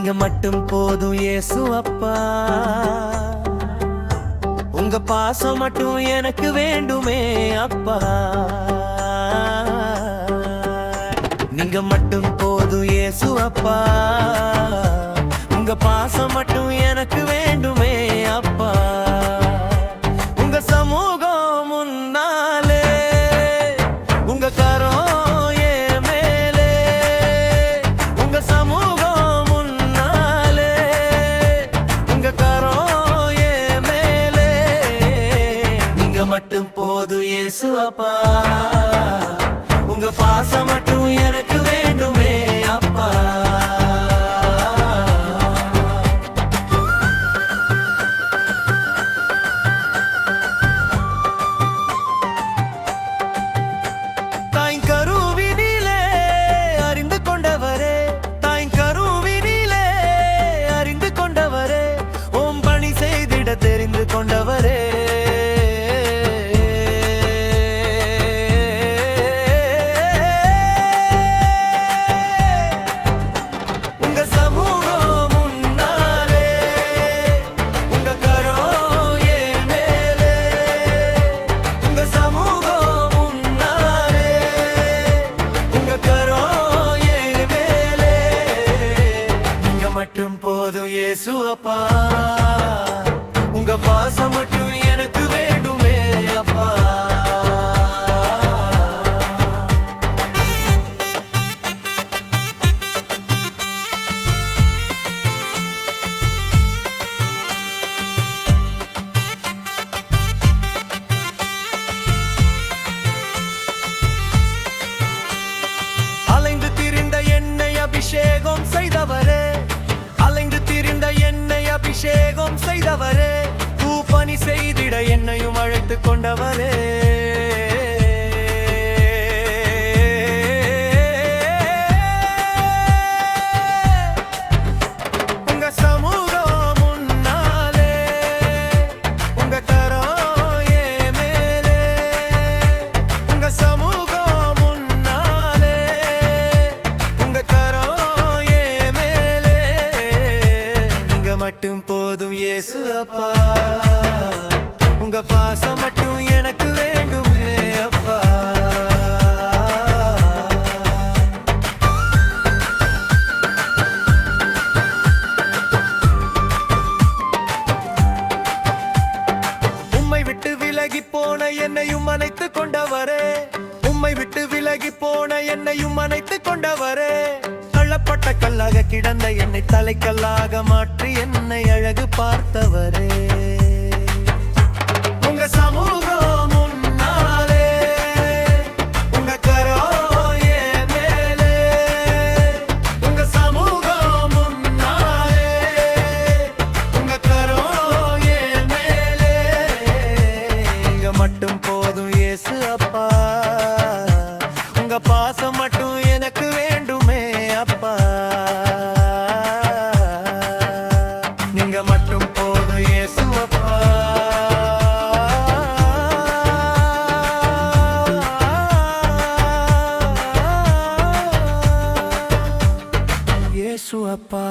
நீங்க மட்டும் போதும் இயேசு அப்பா. உங்க பாசம் மட்டும் எனக்கு வேண்டுமே அப்பா. நீங்க மட்டும் போதும் இயேசு அப்பா. உங்க பாசம் மட்டும் எனக்கு வேண்டுமே அப்பா. உங்க சமூகம் முன்னாலே, உங்க கரம் என் மேலே. உங்க சமூகம் முன்னாலே, உங்க கரம் என் மேலே. நீங்க மட்டும் போதும் இயேசு அப்பா. உங்க பாசம் மட்டும் எனக்கு வேண்டுமே அப்பா. தாய் கருவினிலே அறிந்து கொண்டவரே, தாய் கருவினிலே அறிந்து கொண்டவரே, ஓம் பணி செய்திட தெரிந்து கொண்டவரே. மட்டும் போதும் இயேசு அப்பா. உங்க பாசம் மட்டும் எனக்கு வேண்டுமே அப்பா. அலைந்து திரிந்த என்னை அபிஷேகம் செய்தவரே, அலைந்து திரிந்த என்னை அபிஷேகம் செய்தவரே, பூப்பணி செய்திட என்னையும் அழைத்து கொண்டவரே. உங்க சமூகம் முன்னாலே, உங்க கரம் என் மேலே. உங்க சமூகம் முன்னாலே, உங்க கரம் என் மேலே. நீங்க மட்டும் போதும் இயேசு அப்பா. உங்க பாசம் மட்டும் எனக்கு வேண்டுமே அப்பா. உம்மை விட்டு விலகி போன என்னையும் அணைத்து கொண்டவரே, உம்மை விட்டு விலகி போன என்னையும் அணைத்து கொண்டவரே. தள்ளப்பட்ட கல்லாக கிடந்த என்னை தலைக்கல்லாக மாற்றி என்னை அழகு பார்த்தவரே. உங்க சமூகம் முன்னாலே, உங்க கரம் என் மேலே. உங்க சமூகம் முன்னாலே, உங்க கரம் என் மேலே. நீங்க மட்டும் போதும் இயேசு அப்பா. உங்க பாசம் மட்டும் எனக்கு வேண்டுமே அப்பா. நீங்க மட்டும் போதும் இயேசு அப்பா. இயேசு அப்பா.